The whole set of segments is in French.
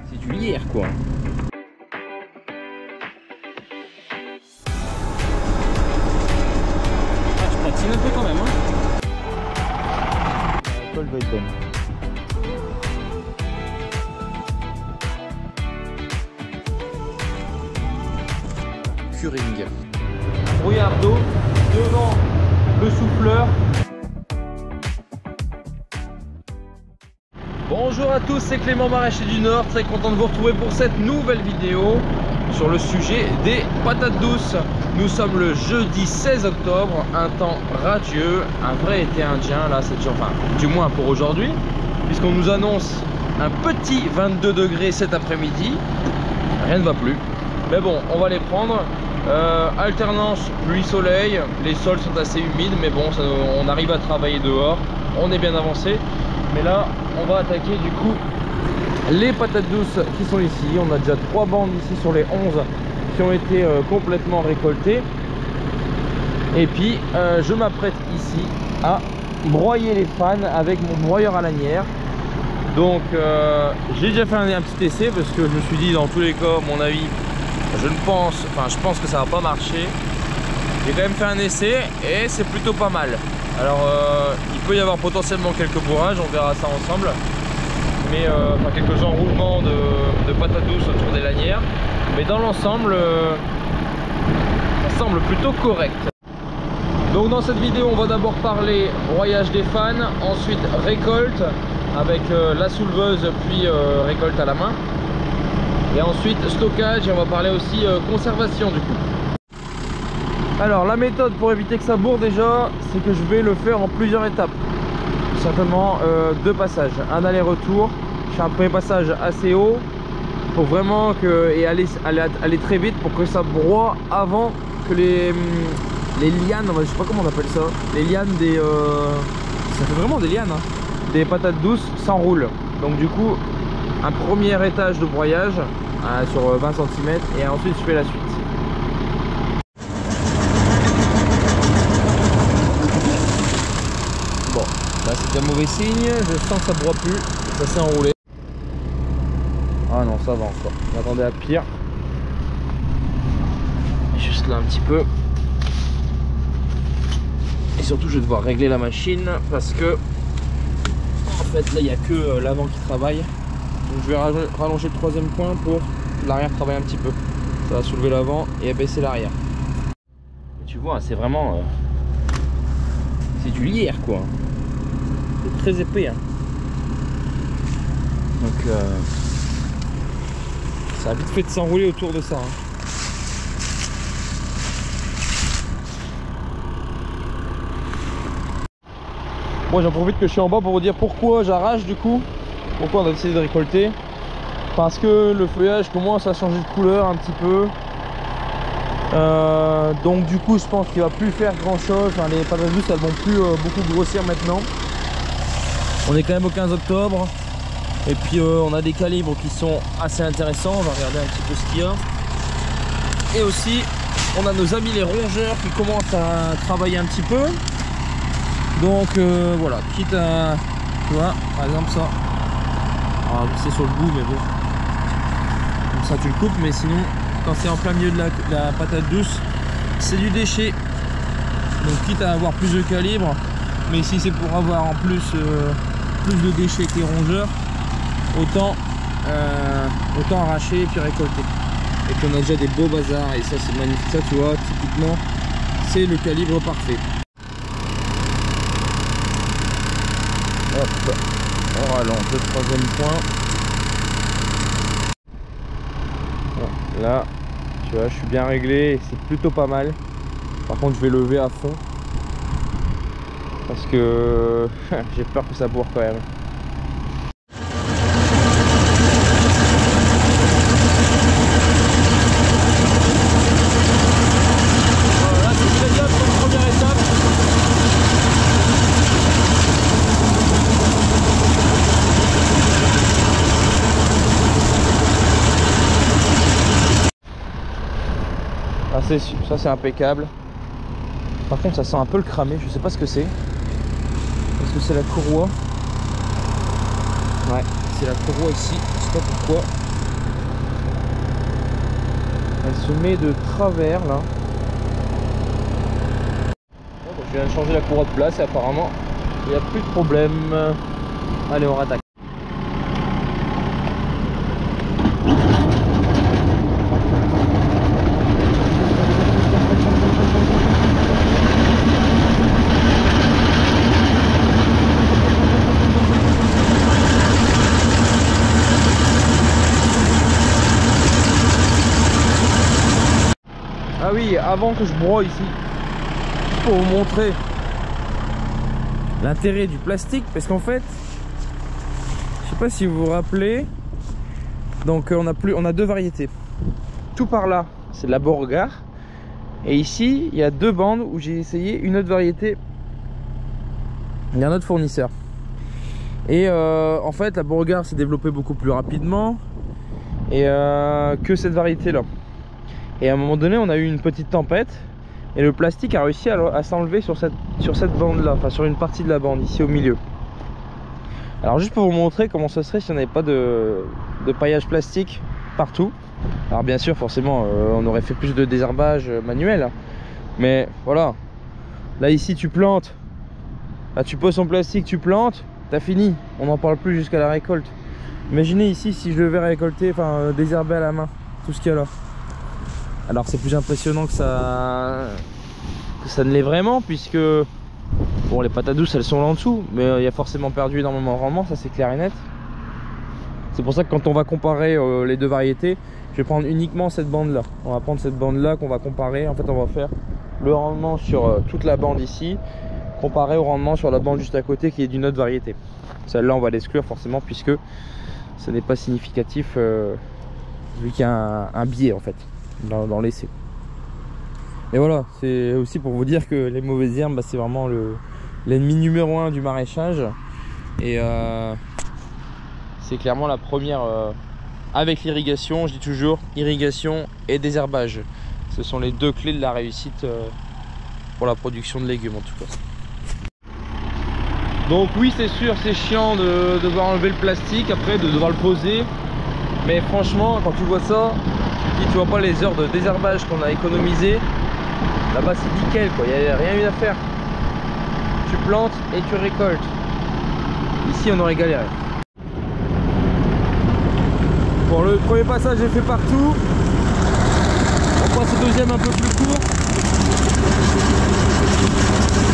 C'est du lierre quoi. Ah, je patine un peu quand même hein. Paul va être bonne. Curing. Brouillard d'eau devant le souffleur. Bonjour à tous, c'est Clément Maraîcher du Nord, très content de vous retrouver pour cette nouvelle vidéo sur le sujet des patates douces. Nous sommes le jeudi 16 octobre, un temps radieux, un vrai été indien, là c'est déjà, enfin du moins pour aujourd'hui, puisqu'on nous annonce un petit 22 degrés cet après-midi, rien ne va plus, mais bon on va les prendre. Alternance pluie-soleil, les sols sont assez humides, mais bon ça, on arrive à travailler dehors, on est bien avancé. Mais là on va attaquer du coup les patates douces qui sont ici. On a déjà 3 bandes ici sur les 11 qui ont été complètement récoltées. Et puis je m'apprête ici à broyer les fans avec mon broyeur à lanière. Donc j'ai déjà fait un petit essai parce que je me suis dit dans tous les cas, à mon avis, je pense que ça va pas marcher. J'ai quand même fait un essai et c'est plutôt pas mal. Alors il peut y avoir potentiellement quelques bourrages, on verra ça ensemble. Mais enfin, quelques enroulements de patates douces autour des lanières. Mais dans l'ensemble, ça semble plutôt correct. Donc dans cette vidéo, on va d'abord parler broyage des fans, ensuite récolte avec la souleveuse, puis récolte à la main. Et ensuite stockage, et on va parler aussi conservation du coup. Alors la méthode pour éviter que ça bourre déjà, c'est que je vais le faire en plusieurs étapes. Certainement 2 passages, un aller-retour. Je fais un premier passage assez haut pour vraiment que, et aller très vite pour que ça broie avant que les lianes, je sais pas comment on appelle ça, les lianes des ça fait vraiment des lianes hein, des patates douces s'enroulent. Donc du coup un premier étage de broyage sur 20 cm et ensuite je fais la suite. Bon, là c'est un mauvais signe, je sens que ça broie plus, ça s'est enroulé. Ah non, ça va encore, je m'attendais à pire. Juste là un petit peu. Et surtout je vais devoir régler la machine parce que en fait là il n'y a que l'avant qui travaille. Donc je vais rallonger le 3e point pour que l'arrière travaille un petit peu. Ça va soulever l'avant et abaisser l'arrière. Tu vois, c'est vraiment c'est du lierre quoi. C'est très épais hein. Donc ça a vite fait de s'enrouler autour de ça hein. Moi j'en profite que je suis en bas pour vous dire pourquoi j'arrache du coup. Pourquoi on a décidé de récolter? Parce que le feuillage commence à changer de couleur un petit peu. Donc du coup je pense qu'il va plus faire grand chose. Enfin, les patates douces elles vont plus beaucoup grossir maintenant. On est quand même au 15 octobre. Et puis on a des calibres qui sont assez intéressants. On va regarder un petit peu ce qu'il y a. Et aussi on a nos amis les rongeurs qui commencent à travailler un petit peu. Donc voilà, quitte à, tu vois, par exemple ça. Alors c'est sur le bout mais bon. Comme ça tu le coupes, mais sinon quand c'est en plein milieu de la patate douce, c'est du déchet. Donc quitte à avoir plus de calibre, mais si c'est pour avoir en plus plus de déchets que les rongeurs, autant arracher et puis récolter. Et puis on a déjà des beaux bazars et ça c'est magnifique. Ça tu vois, typiquement c'est le calibre parfait. Hop, on rallonge le 3e point. Bon, là, tu vois, je suis bien réglé et c'est plutôt pas mal. Par contre, je vais lever à fond parce que j'ai peur que ça bourre quand même. Voilà, c'est très bien pour une première étape. Ça c'est impeccable. Par contre ça sent un peu le cramé, je sais pas ce que c'est. Est-ce que c'est la courroie? Ouais, c'est la courroie ici, je sais pas pourquoi. Elle se met de travers là. Bon, donc, je viens de changer la courroie de place et apparemment il n'y a plus de problème. Allez, on rattaque. Ah oui, avant que je broie ici, pour vous montrer l'intérêt du plastique, parce qu'en fait, je sais pas si vous vous rappelez, donc on a deux variétés. Tout par là, c'est de la Beauregard, et ici, il y a deux bandes où j'ai essayé une autre variété d'un autre fournisseur. Et en fait, la Beauregard s'est développée beaucoup plus rapidement et que cette variété là. Et à un moment donné, on a eu une petite tempête et le plastique a réussi à s'enlever sur cette bande là, enfin sur une partie de la bande ici au milieu. Alors juste pour vous montrer comment ce serait si on n'avait pas de paillage plastique partout. Alors bien sûr, forcément, on aurait fait plus de désherbage manuel, mais voilà. Là ici tu plantes, là tu poses ton plastique, tu plantes, t'as fini, on n'en parle plus jusqu'à la récolte. Imaginez ici si je devais récolter, enfin désherber à la main tout ce qu'il y a là. Alors c'est plus impressionnant que ça ne l'est vraiment, puisque bon, les patates douces elles sont là en dessous, mais il y a forcément perdu énormément de rendement, ça c'est clair et net. C'est pour ça que quand on va comparer les deux variétés, je vais prendre uniquement cette bande là. On va prendre cette bande là qu'on va comparer. En fait on va faire le rendement sur toute la bande ici, comparé au rendement sur la bande juste à côté qui est d'une autre variété. Celle-là on va l'exclure forcément, puisque ce n'est pas significatif vu qu'il y a un biais en fait dans l'essai. Et voilà, c'est aussi pour vous dire que les mauvaises herbes, bah, c'est vraiment l'ennemi numéro 1 du maraîchage. Et c'est clairement la première avec l'irrigation. Je dis toujours irrigation et désherbage. Ce sont les deux clés de la réussite pour la production de légumes en tout cas. Donc oui, c'est sûr, c'est chiant de devoir enlever le plastique après, de devoir le poser. Mais franchement, quand tu vois ça, tu vois pas les heures de désherbage qu'on a économisé. Là-bas c'est nickel quoi, il n'y a rien eu à faire. Tu plantes et tu récoltes. Ici on aurait galéré. Bon, le premier passage est fait partout. On passe au deuxième un peu plus court.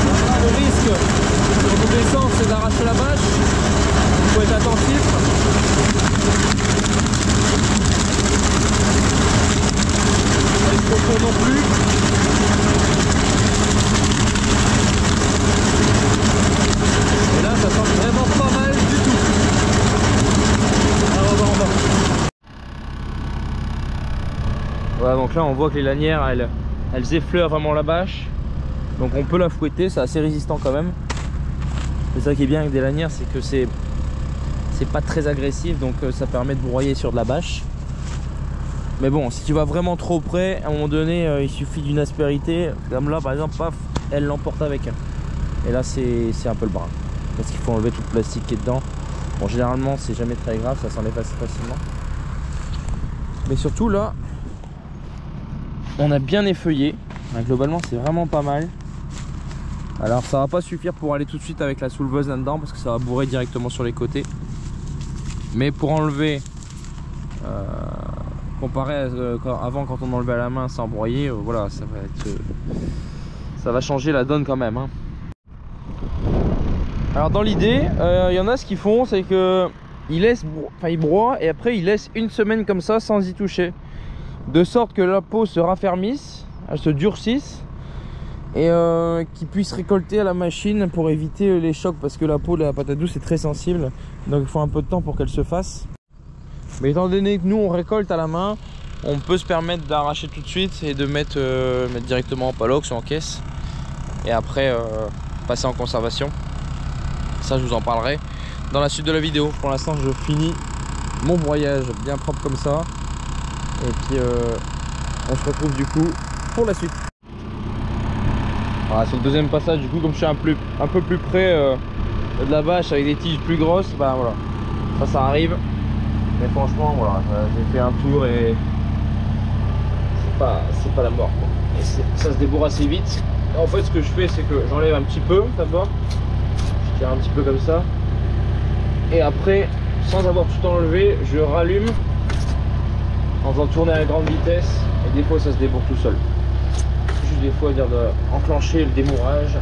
Là, le risque quand on descend c'est d'arracher la bâche. Il faut être attentif. Pas trop non plus. Et là ça sent vraiment pas mal du tout. Alors on va en bas. Voilà, donc là on voit que les lanières elles effleurent vraiment la bâche. Donc on peut la fouetter, c'est assez résistant quand même. C'est ça qui est bien avec des lanières, c'est que c'est pas très agressif, donc ça permet de broyer sur de la bâche. Mais bon, si tu vas vraiment trop près, à un moment donné, il suffit d'une aspérité. Comme là, par exemple, paf, elle l'emporte avec. Et là, c'est un peu le bras. Parce qu'il faut enlever tout le plastique qui est dedans. Bon, généralement, c'est jamais très grave, ça s'enlève assez facilement. Mais surtout, là, on a bien effeuillé. Globalement, c'est vraiment pas mal. Alors, ça va pas suffire pour aller tout de suite avec la souleveuse là-dedans, parce que ça va bourrer directement sur les côtés. Mais pour enlever... comparé à avant quand on enlevait à la main sans broyer, voilà, ça va changer la donne quand même hein. Alors dans l'idée, il y en a ce qu'ils font, c'est que ils broient et après ils laissent une semaine comme ça sans y toucher, de sorte que la peau se raffermisse, elle se durcisse et qu'ils puissent récolter à la machine pour éviter les chocs, parce que la peau de la patate douce est très sensible, donc il faut un peu de temps pour qu'elle se fasse. Mais étant donné que nous on récolte à la main, on peut se permettre d'arracher tout de suite et de mettre directement en palox ou en caisse. Et après passer en conservation. Ça je vous en parlerai dans la suite de la vidéo. Pour l'instant je finis mon broyage bien propre comme ça. Et puis on se retrouve du coup pour la suite. Voilà, sur le deuxième passage du coup, comme je suis un peu plus près de la bâche avec des tiges plus grosses, bah voilà, ça arrive. Mais franchement voilà, j'ai fait un tour et c'est pas la mort quoi. Et ça se débourre assez vite. Et en fait ce que je fais c'est que j'enlève un petit peu d'abord, je tire un petit peu comme ça, et après sans avoir tout enlevé je rallume en faisant tourner à grande vitesse, et des fois ça se débourre tout seul. Juste des fois dire d'enclencher le démourage.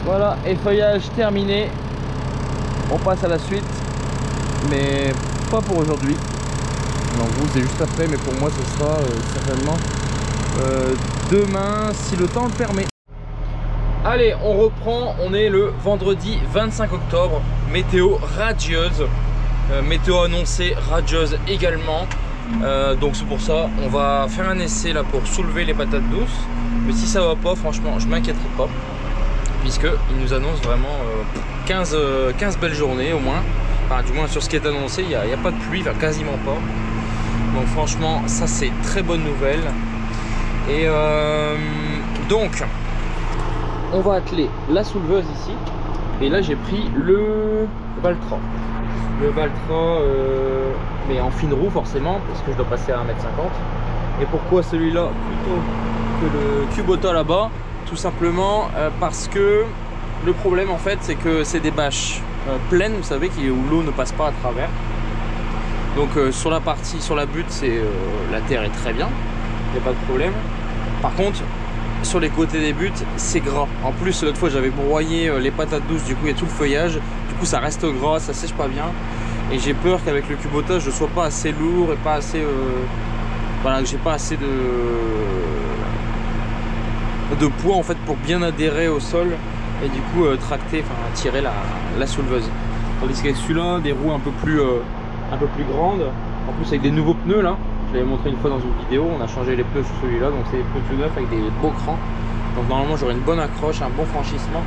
Voilà, effeuillage terminé. On passe à la suite, mais pas pour aujourd'hui. Non, vous c'est juste après, mais pour moi ce sera certainement demain si le temps le permet. Allez, on reprend, on est le vendredi 25 octobre, météo radieuse, météo annoncée radieuse également. Donc c'est pour ça, on va faire un essai là pour soulever les patates douces. Mais si ça va pas, franchement, je m'inquiéterai pas, puisqu'il nous annonce vraiment 15 belles journées au moins. Enfin, du moins sur ce qui est annoncé, il n'y a pas de pluie, enfin, quasiment pas. Donc franchement, ça c'est très bonne nouvelle. Et donc, on va atteler la souleveuse ici. Et là j'ai pris le Valtra. Le Valtra, mais en fine roue forcément, parce que je dois passer à 1,50 m. Et pourquoi celui-là plutôt que le Kubota là-bas? Tout simplement parce que le problème en fait c'est que c'est des bâches pleines, vous savez, où l'eau ne passe pas à travers. Donc sur la partie, sur la butte, la terre est très bien, il n'y a pas de problème. Par contre sur les côtés des buttes c'est gras. En plus l'autre fois j'avais broyé les patates douces, du coup il y a tout le feuillage, du coup ça reste gras, ça sèche pas bien. Et j'ai peur qu'avec le Kubota je ne sois pas assez lourd et pas assez... voilà, que j'ai pas assez de poids en fait pour bien adhérer au sol et du coup tracter, enfin tirer la souleveuse. Tandis qu'avec celui-là, des roues un peu plus grandes, en plus avec des nouveaux pneus là, je l'avais montré une fois dans une vidéo, on a changé les pneus sur celui-là, donc c'est des pneus tout neufs avec des beaux crans. Donc normalement j'aurai une bonne accroche, un bon franchissement.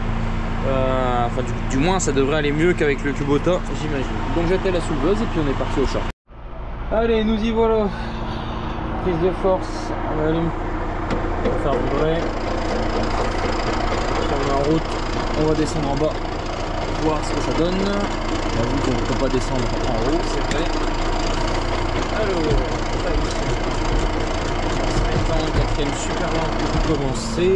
Enfin du moins ça devrait aller mieux qu'avec le Kubota, j'imagine. Donc j'attelle la souleveuse et puis on est parti au short. Allez, nous y voilà. Prise de force, on allume. On va faire vibrer. On est en route, on va descendre en bas, voir ce que ça donne. On a vu qu'on ne peut pas descendre en haut, c'est vrai. Alors, ça y est, quatrième super lente pour commencer.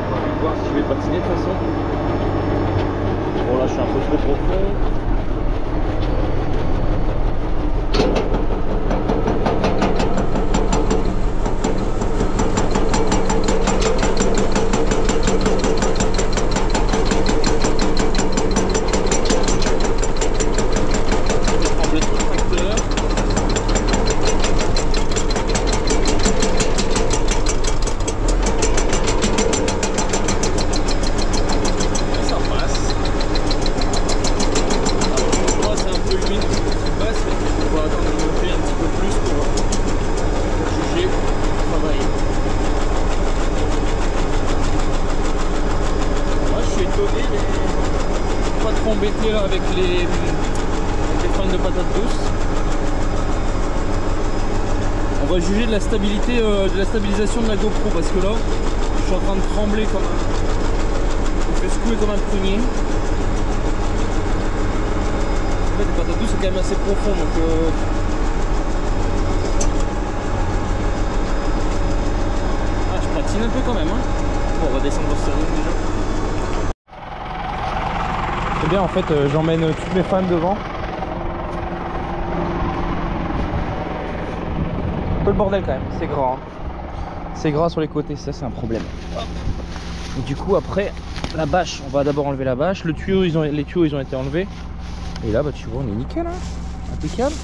On va voir si je vais patiner de toute façon. Bon là je suis un peu trop profond. Embêté là avec les fans de patates douces. On va juger de la stabilité, de la stabilisation de la GoPro, parce que là je suis en train de trembler comme un... Je fais secouer comme un prunier. En fait les patates douces c'est quand même assez profond, donc ah, je patine un peu quand même hein. Bon, on va descendre au salon déjà. C'est bien en fait, j'emmène toutes mes fans devant. Un peu le bordel quand même, c'est gras. Hein. C'est gras sur les côtés, ça c'est un problème. Et du coup après, la bâche, on va d'abord enlever la bâche. Le tuyau, les tuyaux ils ont été enlevés. Et là bah tu vois on est nickel hein. Impeccable.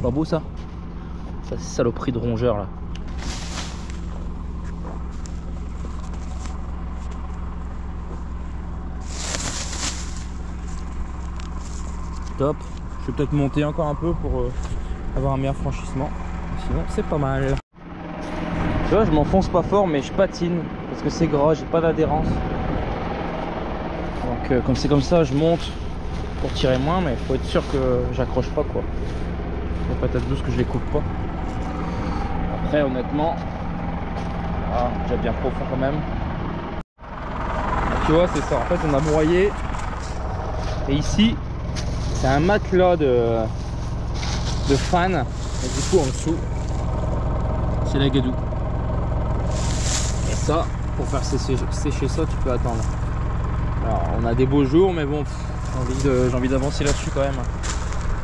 Pas beau ça. Ça c'est saloperie de rongeur là. Top. Je vais peut-être monter encore un peu pour avoir un meilleur franchissement. Sinon c'est pas mal. Tu vois je m'enfonce pas fort mais je patine parce que c'est gras, j'ai pas d'adhérence. Donc comme c'est comme ça je monte pour tirer moins, mais il faut être sûr que j'accroche pas quoi. Les patates douces que je les coupe pas. Après honnêtement Ah, déjà bien profond quand même. Tu vois, c'est ça. En fait, on a broyé. Et ici, c'est un matelas de fan. Et du coup, en dessous, c'est la gadoue. Et ça, pour faire sécher ça, tu peux attendre. Alors, on a des beaux jours, mais bon, j'ai envie d'avancer là-dessus quand même.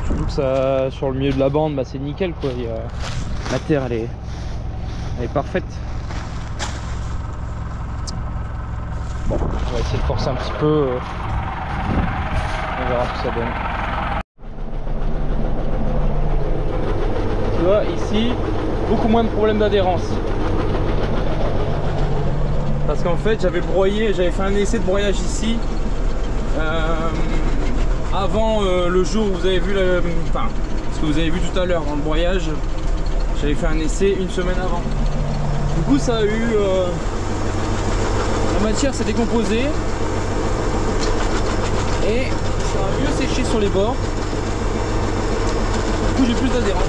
Surtout que ça, sur le milieu de la bande, bah, c'est nickel quoi. La terre, elle est parfaite. Bon, on va essayer de forcer un petit peu. On verra ce que ça donne. Tu vois, ici, beaucoup moins de problèmes d'adhérence. Parce qu'en fait, j'avais broyé, j'avais fait un essai de broyage ici. Avant le jour où vous avez vu ce que vous avez vu tout à l'heure dans le broyage, j'avais fait un essai une semaine avant. Du coup, ça a eu la matière s'est décomposée et ça a mieux séché sur les bords. Du coup, j'ai plus d'adhérence.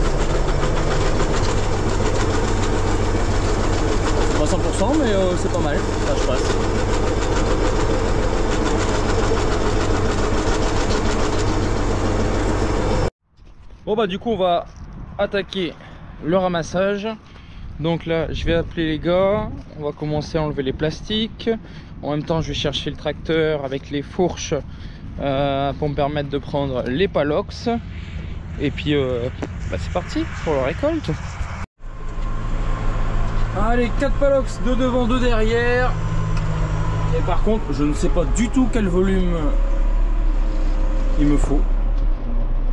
Pas 100%, mais c'est pas mal. Ça, je passe. Bon bah du coup on va attaquer le ramassage. Donc là je vais appeler les gars, on va commencer à enlever les plastiques. En même temps je vais chercher le tracteur avec les fourches pour me permettre de prendre les palox. Et puis bah, c'est parti pour la récolte. Allez, 4 palox, 2 devant, 2 derrière. Et par contre je ne sais pas du tout quel volume il me faut.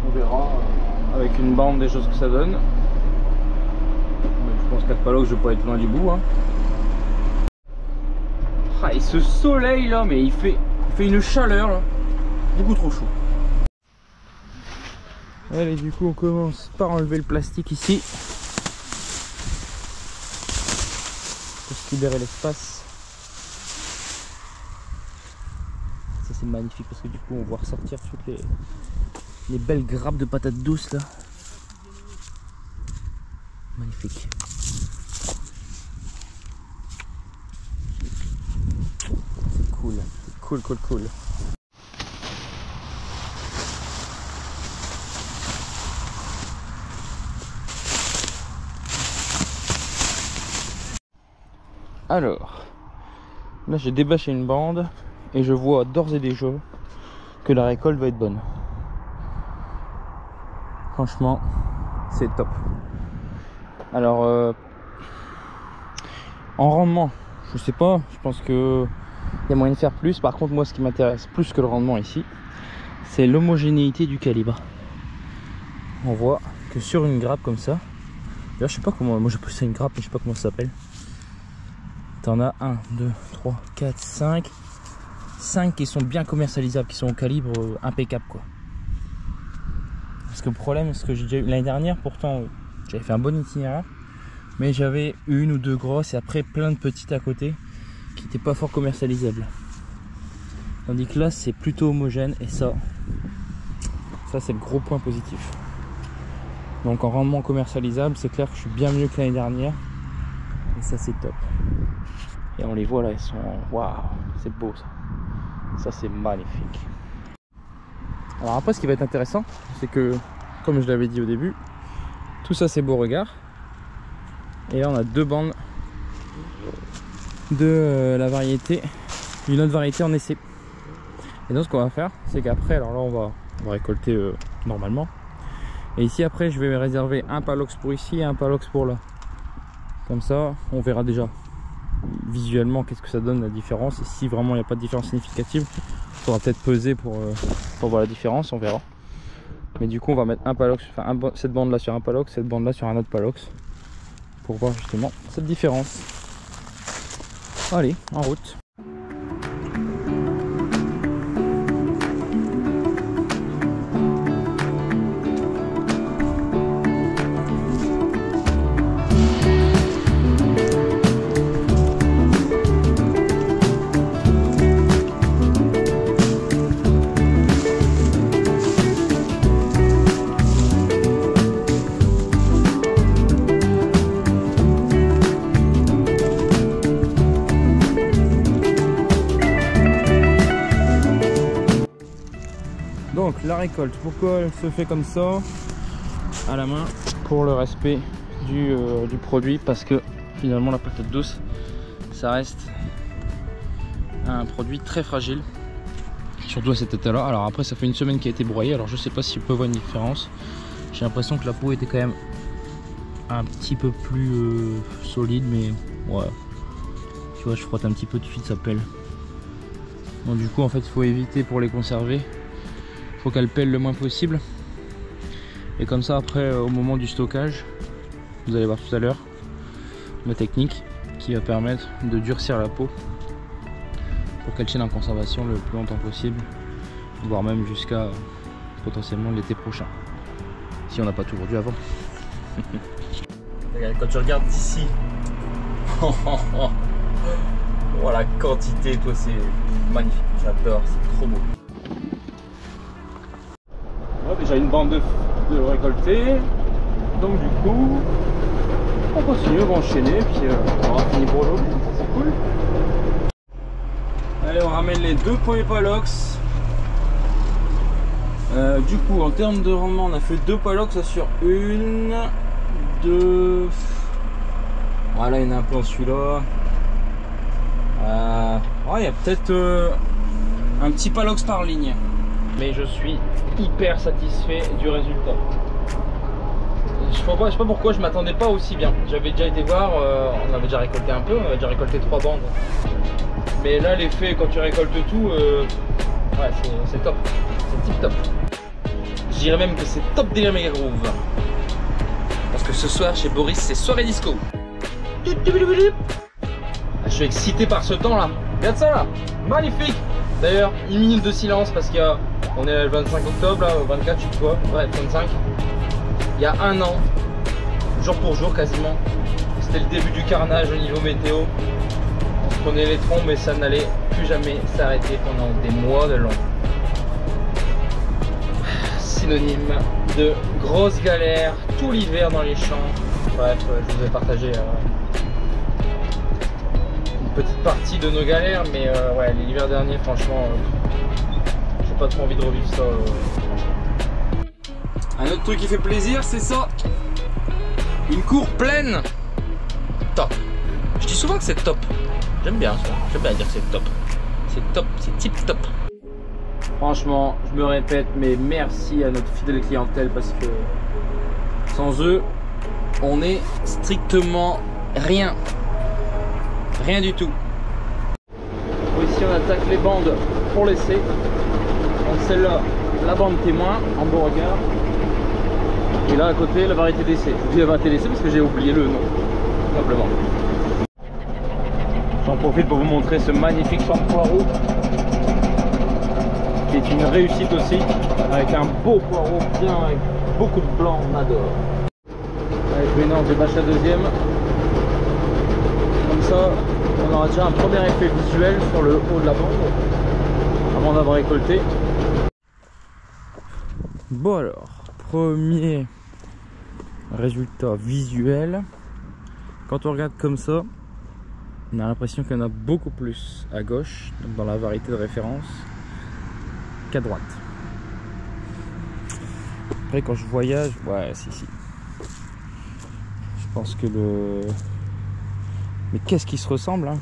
On verra avec une bande des choses que ça donne. Mais je pense 4 palox je vais pas être loin du bout hein. Ah, et ce soleil là, mais il fait une chaleur là. Beaucoup trop chaud. Allez, du coup on commence par enlever le plastique ici pour se libérer l'espace. Ça c'est magnifique parce que du coup on voit ressortir toutes les belles grappes de patates douces là. Magnifique. C'est cool. Cool. Alors, là j'ai débâché une bande et je vois d'ores et déjà que la récolte va être bonne. Franchement, c'est top. Alors, en rendement, je sais pas, je pense que il y a moyen de faire plus. Par contre, moi, ce qui m'intéresse plus que le rendement ici, c'est l'homogénéité du calibre. On voit que sur une grappe comme ça, d'ailleurs, je sais pas comment, moi j'appelle ça une grappe, mais je sais pas comment ça s'appelle. T'en as 1, 2, 3, 4, 5 qui sont bien commercialisables, qui sont au calibre impeccable quoi. Parce que le problème, c'est que j'ai déjà eu l'année dernière, pourtant j'avais fait un bon itinéraire, mais j'avais une ou deux grosses et après plein de petites à côté qui n'étaient pas fort commercialisables. Tandis que là c'est plutôt homogène et ça c'est le gros point positif. Donc en rendement commercialisable, c'est clair que je suis bien mieux que l'année dernière et ça c'est top. Et on les voit là, ils sont waouh, c'est beau ça. Ça c'est magnifique. Alors après ce qui va être intéressant, c'est que comme je l'avais dit au début, tout ça c'est Beauregard. Et là on a deux bandes de la variété, d'une autre variété en essai. Et donc ce qu'on va faire, c'est qu'après, alors là on va récolter normalement. Et ici après je vais réserver un palox pour ici et un palox pour là. Comme ça on verra déjà visuellement qu'est-ce que ça donne la différence. Et si vraiment il n'y a pas de différence significative, il faudra peut-être peser pour voir la différence, on verra. Mais du coup on va mettre un palox, enfin cette bande là sur un palox, cette bande là sur un autre palox, pour voir justement cette différence. Allez, en route. la récolte, pourquoi elle se fait comme ça à la main? Pour le respect du produit, parce que finalement la patate douce ça reste un produit très fragile, surtout à cet état-là. Alors après ça fait une semaine qu'il a été broyé, alors je sais pas si on peut voir une différence. J'ai l'impression que la peau était quand même un petit peu plus solide, mais ouais, tu vois, je frotte un petit peu, tout de suite ça pèle. Donc du coup en fait il faut éviter, pour les conserver, il faut qu'elles pèlent le moins possible. Et comme ça après au moment du stockage, vous allez voir tout à l'heure ma technique qui va permettre de durcir la peau pour qu'elle tienne en conservation le plus longtemps possible, voire même jusqu'à potentiellement l'été prochain, si on n'a pas tout vendu avant. Quand tu regardes d'ici, oh la quantité, toi, c'est magnifique, j'adore, c'est trop beau. Ouais, déjà une bande de récolter, donc du coup on continue, on va enchaîner, puis on aura fini pour aujourd'hui, c'est cool. Allez, on ramène les deux premiers palox. Du coup en termes de rendement, on a fait deux palox sur une, deux, voilà, il y en a un peu en celui-là. Il y a peut-être un petit palox par ligne, mais je suis hyper satisfait du résultat. Je sais pas pourquoi je m'attendais pas aussi bien. J'avais déjà été voir, on avait déjà récolté un peu, on avait déjà récolté 3 bandes. Mais là l'effet quand tu récoltes tout, ouais, c'est top, c'est tip top. Je dirais même que c'est top délire méga groove. Parce que ce soir chez Boris c'est soirée disco. Je suis excité par ce temps là. Regarde ça là, magnifique. D'ailleurs, une minute de silence parce qu'on est le 25 octobre là, 24 je sais pas, ouais 25. Il y a un an, jour pour jour quasiment, c'était le début du carnage au niveau météo. On se prenait les troncs mais ça n'allait plus jamais s'arrêter pendant des mois de long. Synonyme de grosses galères tout l'hiver dans les champs. Bref, je vous ai partagé une petite partie de nos galères, mais ouais, l'hiver dernier franchement, j'ai pas trop envie de revivre ça. Un autre truc qui fait plaisir, c'est ça. Une cour pleine. Top. Je dis souvent que c'est top. J'aime bien ça. J'aime bien dire que c'est top. C'est top, c'est tip top. Franchement, je me répète, mais merci à notre fidèle clientèle parce que sans eux, on est strictement rien. Rien du tout. Ici, on attaque les bandes pour l'essai. Donc celle-là, la bande témoin en Beauregard. Et là à côté la variété d'essai. Je vous dis la variété d'essai parce que j'ai oublié le nom, tout simplement. J'en profite pour vous montrer ce magnifique champ de poireaux qui est une réussite aussi, avec un beau poireau bien, avec beaucoup de blanc, on adore. Allez, je mélange, je bâche la deuxième. Comme ça, on aura déjà un premier effet visuel sur le haut de la bande avant d'avoir récolté. Bon alors, premier résultat visuel. Quand on regarde comme ça, on a l'impression qu'il y en a beaucoup plus à gauche, donc dans la variété de référence, qu'à droite. Après quand je voyage, ouais si. Je pense que le... Mais qu'est-ce qui se ressemble hein?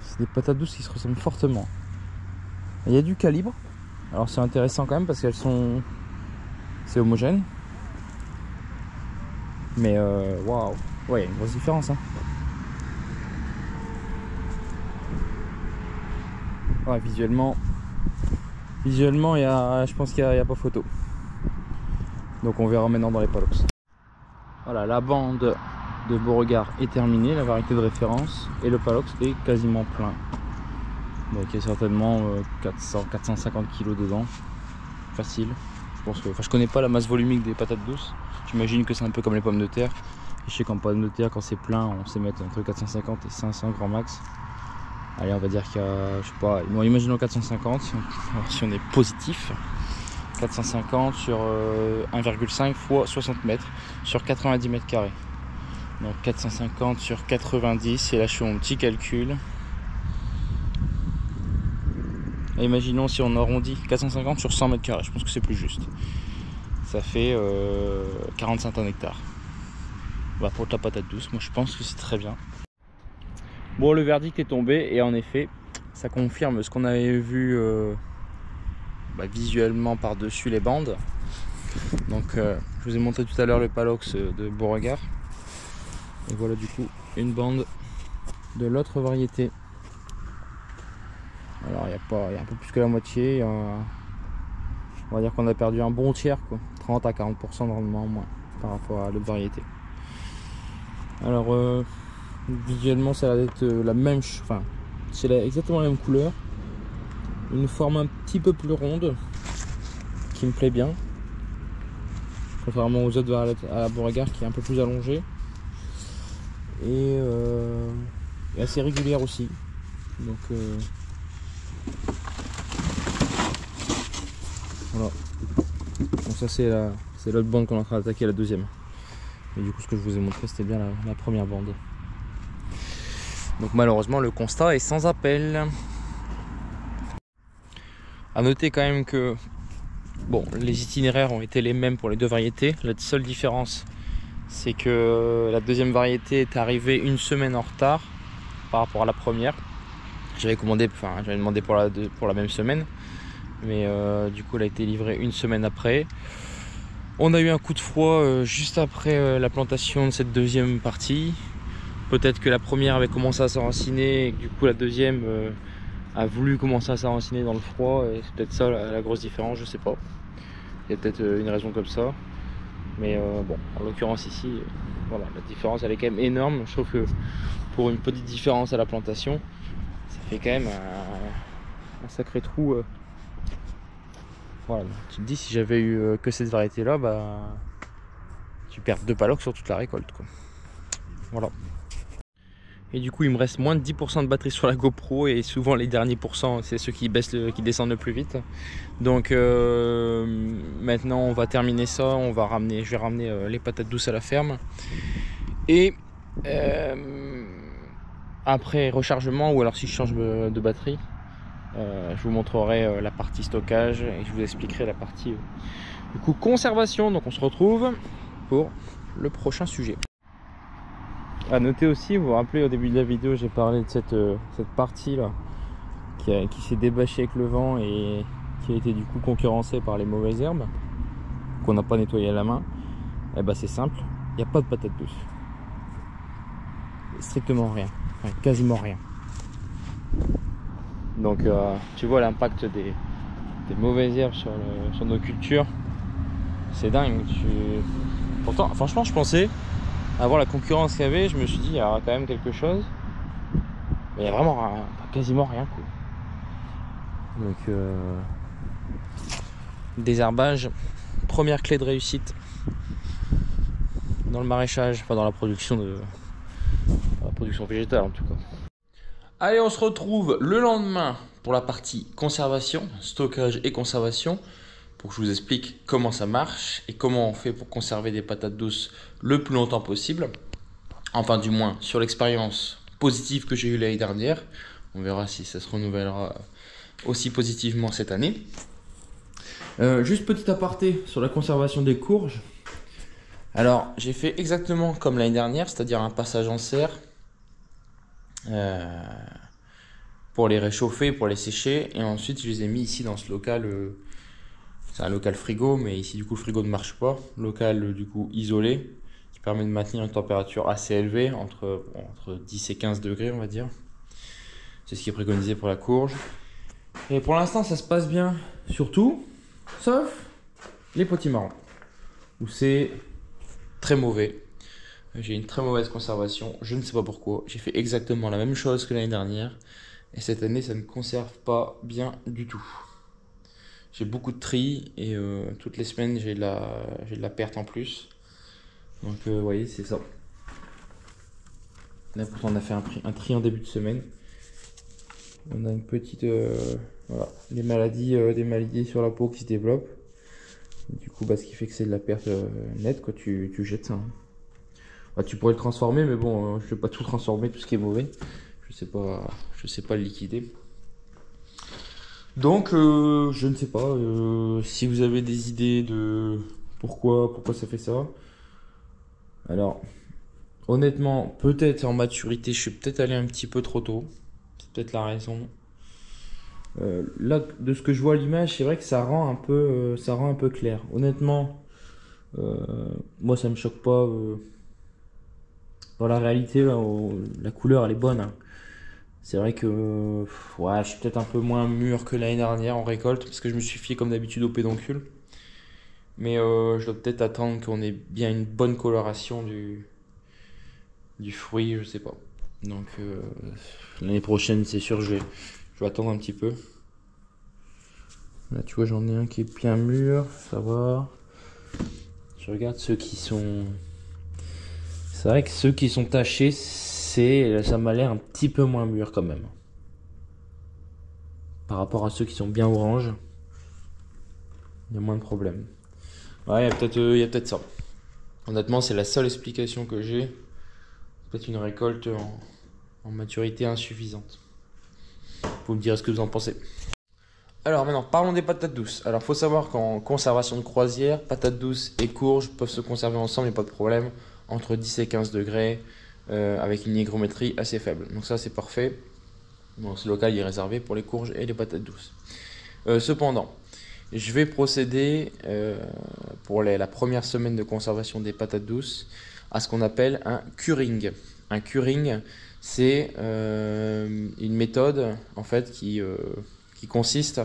C'est des patates douces qui se ressemblent fortement. Il y a du calibre. Alors c'est intéressant quand même parce qu'elles sont... C'est homogène. Mais waouh, ouais, il y a une grosse différence hein. Ouais, visuellement il y a, je pense qu'il n'y a pas photo. Donc on verra maintenant dans les palox. Voilà, la bande de Beauregard est terminée, la variété de référence, et le palox est quasiment plein. Donc il y a certainement 400-450 kg dedans, facile. Je pense que, enfin, je connais pas la masse volumique des patates douces. J'imagine que c'est un peu comme les pommes de terre. Et je sais qu'en pommes de terre, quand c'est plein, on sait mettre entre 450 et 500 grand max. Allez, on va dire qu'il y a, je sais pas, bon, imaginons 450 si on est positif. 450 sur 1,5 fois 60 mètres sur 90 mètres carrés. Donc 450 sur 90, et là je fais mon petit calcul. Et imaginons si on arrondit 450 sur 100 mètres carrés, je pense que c'est plus juste. Ça fait 45 tonnes hectare. Bah, pour ta patate douce, moi je pense que c'est très bien. Bon, le verdict est tombé et en effet, ça confirme ce qu'on avait vu visuellement par-dessus les bandes. Donc je vous ai montré tout à l'heure le Palox de Beauregard. Et voilà du coup une bande de l'autre variété. Alors il y a un peu plus que la moitié. On va dire qu'on a perdu un bon tiers, quoi. 30 à 40% de rendement en moins par rapport à l'autre variété. Alors visuellement ça a l'air d'être la même, enfin c'est exactement la même couleur. Une forme un petit peu plus ronde qui me plaît bien. Contrairement aux autres variétés à la Beauregard qui est un peu plus allongée. Et assez régulière aussi. Donc voilà. Donc ça c'est l'autre bande qu'on est en train d'attaquer, la deuxième. Et du coup ce que je vous ai montré c'était bien la première bande. Donc malheureusement le constat est sans appel. A noter quand même que bon, les itinéraires ont été les mêmes pour les deux variétés. La seule différence c'est que la deuxième variété est arrivée une semaine en retard par rapport à la première. J'avais demandé pour la même semaine, mais du coup elle a été livrée une semaine après. On a eu un coup de froid juste après la plantation de cette deuxième partie. Peut-être que la première avait commencé à s'enraciner et que du coup la deuxième a voulu commencer à s'enraciner dans le froid, et c'est peut-être ça la grosse différence, je sais pas. Il y a peut-être une raison comme ça. Mais bon, en l'occurrence ici, voilà, la différence elle est quand même énorme. Je trouve que pour une petite différence à la plantation, ça fait quand même un sacré trou. Voilà, tu te dis si j'avais eu que cette variété là, bah tu perds 2 palocs sur toute la récolte, quoi. Voilà. Et du coup il me reste moins de 10% de batterie sur la GoPro, et souvent les derniers pourcents c'est ceux qui descendent le plus vite. Donc maintenant on va terminer ça, je vais ramener les patates douces à la ferme. Et après rechargement, ou alors si je change de batterie, je vous montrerai la partie stockage et je vous expliquerai la partie du coup conservation. Donc on se retrouve pour le prochain sujet. À noter aussi, vous vous rappelez au début de la vidéo, j'ai parlé de cette partie là qui s'est débâchée avec le vent et qui a été du coup concurrencée par les mauvaises herbes qu'on n'a pas nettoyé à la main. Et bah c'est simple, il n'y a pas de patates douces. Strictement rien, enfin, quasiment rien. Donc tu vois l'impact des mauvaises herbes sur nos cultures. C'est dingue. Pourtant franchement je pensais avoir la concurrence qu'il y avait, je me suis dit il y aura quand même quelque chose, mais il y a vraiment quasiment rien, quoi. Donc désherbage, première clé de réussite dans le maraîchage, enfin dans la production végétale en tout cas. Allez, on se retrouve le lendemain pour la partie conservation, stockage et conservation, pour que je vous explique comment ça marche et comment on fait pour conserver des patates douces le plus longtemps possible. Enfin du moins sur l'expérience positive que j'ai eue l'année dernière. On verra si ça se renouvellera aussi positivement cette année. Juste petit aparté sur la conservation des courges. Alors j'ai fait exactement comme l'année dernière, c'est-à-dire un passage en serre pour les réchauffer, pour les sécher, et ensuite je les ai mis ici dans ce local. C'est un local frigo, mais ici du coup le frigo ne marche pas. Local du coup isolé, qui permet de maintenir une température assez élevée, entre 10 et 15 degrés on va dire. C'est ce qui est préconisé pour la courge. Et pour l'instant ça se passe bien, surtout, sauf les potimarrons, où c'est très mauvais. J'ai une très mauvaise conservation, je ne sais pas pourquoi. J'ai fait exactement la même chose que l'année dernière, et cette année ça ne conserve pas bien du tout. J'ai beaucoup de tri et toutes les semaines j'ai de la perte en plus. Donc vous voyez, c'est ça. Là pourtant on a fait un tri en début de semaine. On a une petite voilà, des maladies sur la peau qui se développent. Du coup ce qui fait que c'est de la perte nette quand tu jettes ça. Bah, tu pourrais le transformer, mais bon je vais pas tout transformer, tout ce qui est mauvais. Je sais pas le liquider. Donc je ne sais pas si vous avez des idées de pourquoi ça fait ça. Alors honnêtement, peut-être en maturité, je suis peut-être allé un petit peu trop tôt. C'est peut-être la raison. Là, de ce que je vois à l'image, c'est vrai que ça rend un peu clair. Honnêtement, moi ça me choque pas. Dans la réalité, là, la couleur elle est bonne, hein. C'est vrai que ouais, je suis peut-être un peu moins mûr que l'année dernière en récolte parce que je me suis fié comme d'habitude au pédoncule. Mais je dois peut-être attendre qu'on ait bien une bonne coloration du fruit, je sais pas. Donc l'année prochaine, c'est sûr, je vais attendre un petit peu. Là, tu vois, j'en ai un qui est bien mûr, ça va. Je regarde ceux qui sont. C'est vrai que ceux qui sont tachés, ça m'a l'air un petit peu moins mûr quand même. Par rapport à ceux qui sont bien orange, il y a moins de problèmes. Ouais, il y a peut-être ça. Honnêtement, c'est la seule explication que j'ai. Peut-être une récolte en maturité insuffisante. Vous me direz ce que vous en pensez. Alors maintenant, parlons des patates douces. Alors, faut savoir qu'en conservation de croisière, patates douces et courges peuvent se conserver ensemble, il n'y a pas de problème, entre 10 et 15 degrés, avec une hygrométrie assez faible. Donc ça, c'est parfait. Bon, ce local il est réservé pour les courges et les patates douces. Cependant, je vais procéder pour la première semaine de conservation des patates douces à ce qu'on appelle un curing. Un curing, c'est une méthode en fait qui consiste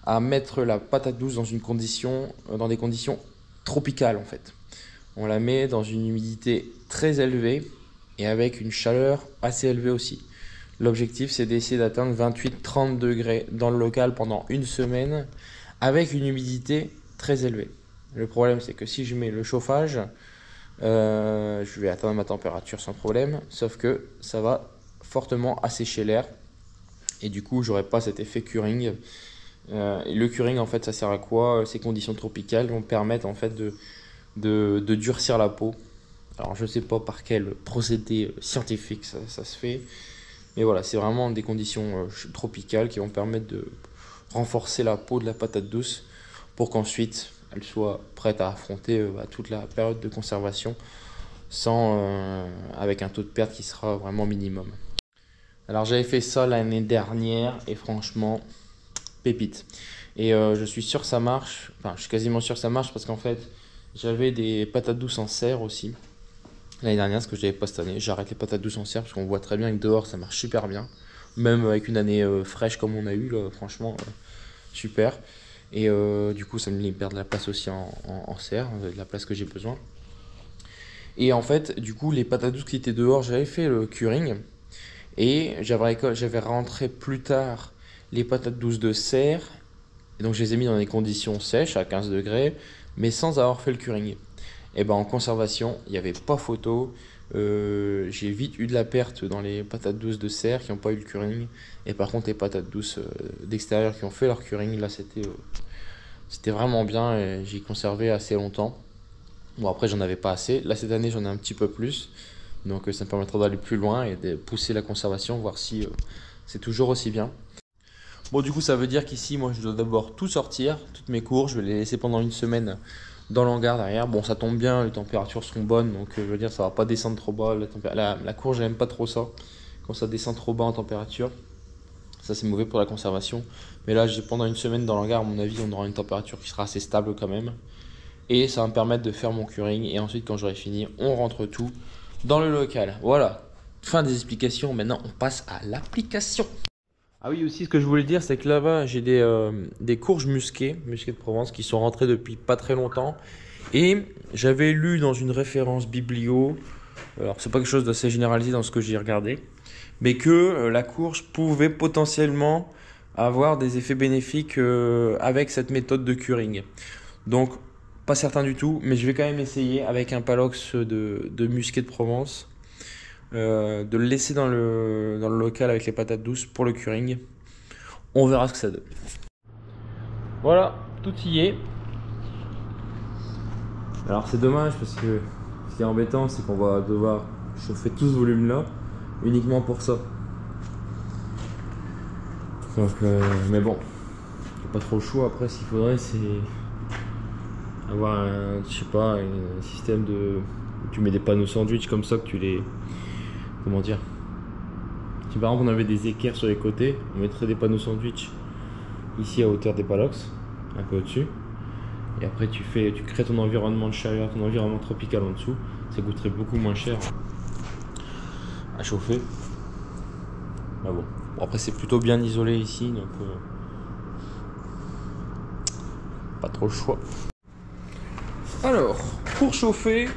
à mettre la patate douce dans des conditions tropicales en fait. On la met dans une humidité très élevée et avec une chaleur assez élevée aussi. L'objectif, c'est d'essayer d'atteindre 28-30 degrés dans le local pendant une semaine avec une humidité très élevée. Le problème, c'est que si je mets le chauffage, je vais atteindre ma température sans problème, sauf que ça va fortement assécher l'air et du coup, j'aurai pas cet effet curing. Et le curing, en fait, ça sert à quoi? Ces conditions tropicales vont permettre en fait de durcir la peau. Alors, je sais pas par quel procédé scientifique ça se fait. Mais voilà, c'est vraiment des conditions tropicales qui vont permettre de renforcer la peau de la patate douce pour qu'ensuite elle soit prête à affronter toute la période de conservation avec un taux de perte qui sera vraiment minimum. Alors j'avais fait ça l'année dernière et franchement, pépite. Et je suis sûr que ça marche, enfin je suis quasiment sûr que ça marche parce qu'en fait j'avais des patates douces en serre aussi. L'année dernière, ce que je n'avais pas cette année, j'arrête les patates douces en serre parce qu'on voit très bien que dehors ça marche super bien. Même avec une année fraîche comme on a eu, là, franchement super. Et du coup ça me libère de la place aussi en serre, de la place que j'ai besoin. Et en fait, du coup, les patates douces qui étaient dehors, j'avais fait le curing. Et j'avais rentré plus tard les patates douces de serre. Et donc je les ai mis dans des conditions sèches à 15 degrés, mais sans avoir fait le curing. Et ben en conservation, il n'y avait pas photo. J'ai vite eu de la perte dans les patates douces de serre qui n'ont pas eu le curing. Et par contre, les patates douces d'extérieur qui ont fait leur curing, là c'était vraiment bien et j'ai conservé assez longtemps. Bon, après, j'en avais pas assez. Là, cette année, j'en ai un petit peu plus. Donc, ça me permettra d'aller plus loin et de pousser la conservation, voir si c'est toujours aussi bien. Bon, du coup, ça veut dire qu'ici, moi, je dois d'abord tout sortir, toutes mes courges. Je vais les laisser pendant une semaine dans l'hangar derrière. Bon, ça tombe bien, les températures seront bonnes. Donc, je veux dire, ça va pas descendre trop bas. La courge, j'aime pas trop ça. Quand ça descend trop bas en température, ça, c'est mauvais pour la conservation. Mais là, pendant une semaine dans l'hangar, à mon avis, on aura une température qui sera assez stable quand même. Et ça va me permettre de faire mon curing. Et ensuite, quand j'aurai fini, on rentre tout dans le local. Voilà, fin des explications. Maintenant, on passe à l'application. Ah oui, aussi, ce que je voulais dire, c'est que là-bas, j'ai des courges musquées de Provence, qui sont rentrées depuis pas très longtemps. Et j'avais lu dans une référence biblio, alors c'est pas quelque chose d'assez généralisé dans ce que j'ai regardé, mais que la courge pouvait potentiellement avoir des effets bénéfiques avec cette méthode de curing. Donc, pas certain du tout, mais je vais quand même essayer avec un palox de musqué de Provence, de le laisser dans le local avec les patates douces pour le curing. On verra ce que ça donne. Voilà, tout y est. Alors c'est dommage parce que ce qui est embêtant, c'est qu'on va devoir chauffer tout ce volume là uniquement pour ça. Donc, mais bon, pas trop le choix. Après, ce qu'il faudrait, c'est avoir un, je sais pas, un système de... Tu mets des panneaux sandwich comme ça, que tu les... Comment dire? Si par exemple on avait des équerres sur les côtés, on mettrait des panneaux sandwich ici à hauteur des palox, un peu au-dessus. Et après tu crées ton environnement de chaleur, ton environnement tropical en dessous. Ça coûterait beaucoup moins cher à chauffer. Bah bon. Après c'est plutôt bien isolé ici, donc pas trop le choix. Alors, pour chauffer,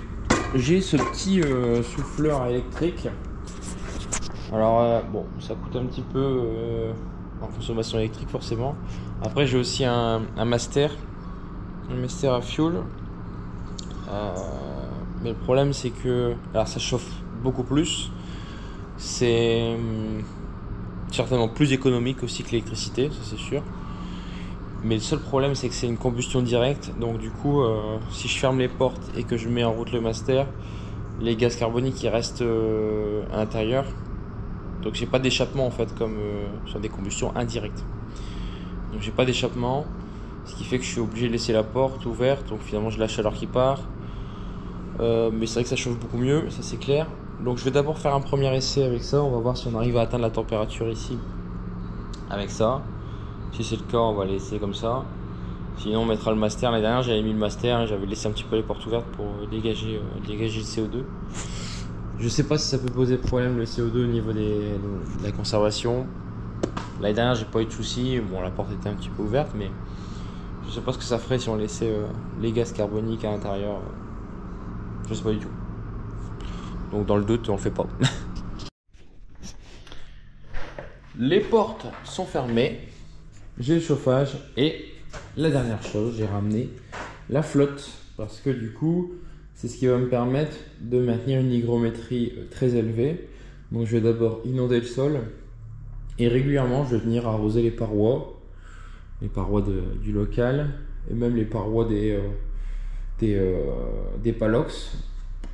j'ai ce petit souffleur électrique. Alors bon, ça coûte un petit peu en consommation électrique forcément. Après j'ai aussi un master à fuel. Mais le problème c'est que, alors ça chauffe beaucoup plus. C'est certainement plus économique aussi que l'électricité, ça c'est sûr. Mais le seul problème c'est que c'est une combustion directe. Donc du coup, si je ferme les portes et que je mets en route le master, les gaz carboniques ils restent à l'intérieur. Donc j'ai pas d'échappement en fait comme sur des combustions indirectes. Donc j'ai pas d'échappement, ce qui fait que je suis obligé de laisser la porte ouverte. Donc finalement j'ai la chaleur qui part. Mais c'est vrai que ça chauffe beaucoup mieux, ça c'est clair. Donc je vais d'abord faire un premier essai avec ça. On va voir si on arrive à atteindre la température ici avec ça. Si c'est le cas, on va laisser comme ça. Sinon on mettra le master. L'année dernière j'avais mis le master et j'avais laissé un petit peu les portes ouvertes pour dégager le CO2. Je sais pas si ça peut poser problème le CO2 au niveau de la conservation. L'année dernière j'ai pas eu de soucis. Bon, la porte était un petit peu ouverte, mais je sais pas ce que ça ferait si on laissait les gaz carboniques à l'intérieur. Je sais pas du tout. Donc dans le doute on le fait pas. Les portes sont fermées. J'ai le chauffage et la dernière chose, j'ai ramené la flotte parce que du coup c'est ce qui va me permettre de maintenir une hygrométrie très élevée. Donc je vais d'abord inonder le sol et régulièrement je vais venir arroser les parois du local et même les parois des palox.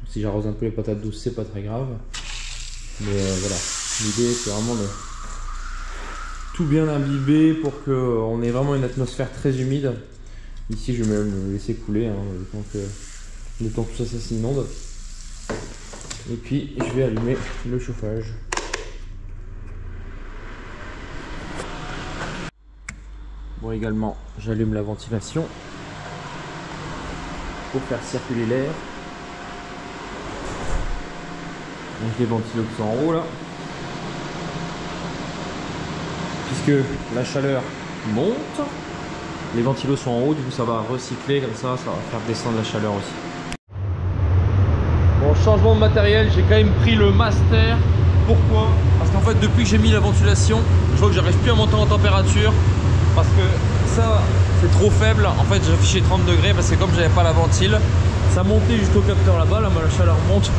Si j'arrose un peu les patates douces, c'est pas très grave. Mais voilà, l'idée c'est vraiment de tout bien imbiber pour qu'on ait vraiment une atmosphère très humide. Ici je vais même le laisser couler le temps que tout ça s'inonde. Et puis je vais allumer le chauffage. Bon, également j'allume la ventilation pour faire circuler l'air. Donc les ventilos qui sont en haut là, puisque la chaleur monte, les ventilos sont en haut, du coup ça va recycler comme ça va faire descendre la chaleur aussi. Bon, changement de matériel, j'ai quand même pris le master. Pourquoi? Parce qu'en fait depuis que j'ai mis la ventilation, je vois que j'arrive plus à monter en température parce que ça c'est trop faible. En fait j'affichais 30 degrés parce que comme j'avais pas la ventile, ça montait jusqu'au capteur là-bas, là la chaleur monte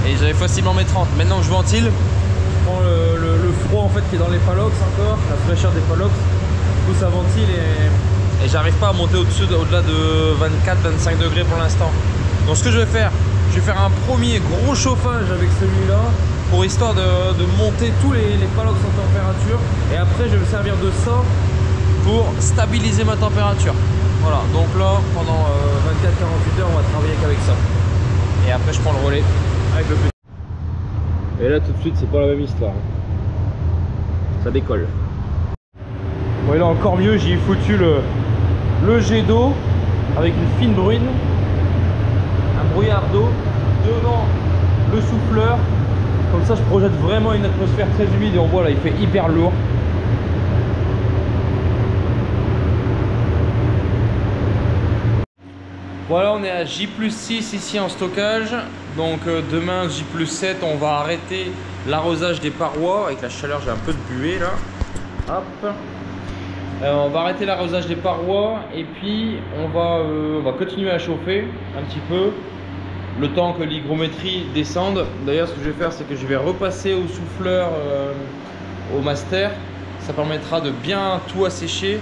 et j'avais facilement mes 30. Maintenant que je ventile, je prends le froid en fait qui est dans les palox encore, la fraîcheur des palox, du coup ça ventile et j'arrive pas à monter au-delà de 24-25 degrés pour l'instant. Donc ce que je vais faire un premier gros chauffage avec celui-là pour histoire de monter tous les palox en température et après je vais me servir de ça pour stabiliser ma température. Voilà, donc là pendant 24-48 heures on va travailler qu'avec ça et après je prends le relais avec le petit. Et là tout de suite c'est pas la même histoire, ça décolle. Bon, et là encore mieux, j'ai foutu le jet d'eau avec une fine bruine, un brouillard d'eau devant le souffleur. Comme ça je projette vraiment une atmosphère très humide et on voit là il fait hyper lourd. Voilà, on est à J+6 ici en stockage. Donc demain J+7 on va arrêter l'arrosage des parois. Avec la chaleur j'ai un peu de buée là. Hop. On va arrêter l'arrosage des parois et puis on va continuer à chauffer un petit peu le temps que l'hygrométrie descende. D'ailleurs ce que je vais faire c'est que je vais repasser au souffleur au master. Ça permettra de bien tout assécher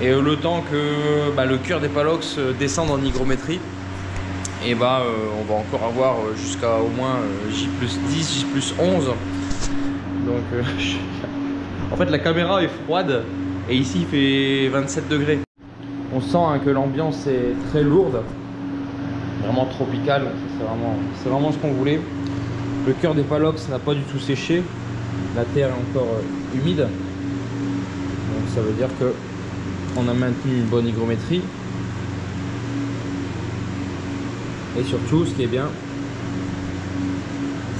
et le temps que le cœur des palox descende en hygrométrie. Et on va encore avoir jusqu'à au moins J+10, J+11. Donc en fait la caméra est froide et ici il fait 27 degrés. On sent hein, que l'ambiance est très lourde, vraiment tropicale, c'est vraiment ce qu'on voulait. Le cœur des palox n'a pas du tout séché, la terre est encore humide, donc ça veut dire que on a maintenu une bonne hygrométrie. Et surtout, ce qui est bien,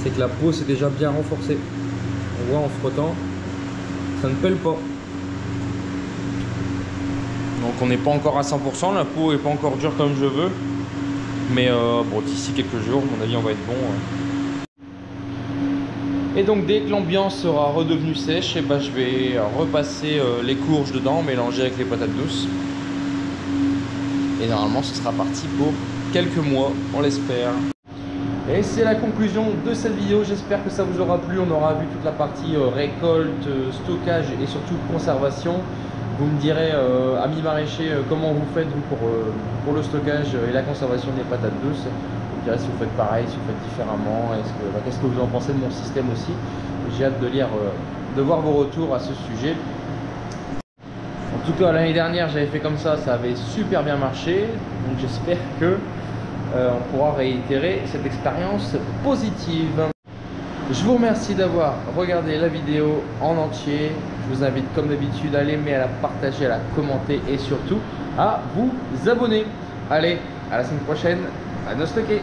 c'est que la peau s'est déjà bien renforcée. On voit en frottant, ça ne pèle pas. Donc on n'est pas encore à 100%, la peau n'est pas encore dure comme je veux. Mais bon, d'ici quelques jours, à mon avis, on va être bon. Et donc dès que l'ambiance sera redevenue sèche, et ben, je vais repasser les courges dedans, mélanger avec les patates douces. Et normalement, ce sera parti pour quelques mois, on l'espère. Et c'est la conclusion de cette vidéo, j'espère que ça vous aura plu. On aura vu toute la partie récolte, stockage et surtout conservation. Vous me direz, amis maraîchers, comment vous faites vous pour le stockage et la conservation des patates douces. Vous me direz si vous faites pareil, si vous faites différemment, qu'est-ce que vous en pensez de mon système aussi. J'ai hâte de voir vos retours à ce sujet. En tout cas, l'année dernière, j'avais fait comme ça avait super bien marché. Donc j'espère que on pourra réitérer cette expérience positive. Je vous remercie d'avoir regardé la vidéo en entier. Je vous invite comme d'habitude à l'aimer, à la partager, à la commenter et surtout à vous abonner. Allez, à la semaine prochaine, à no stocker.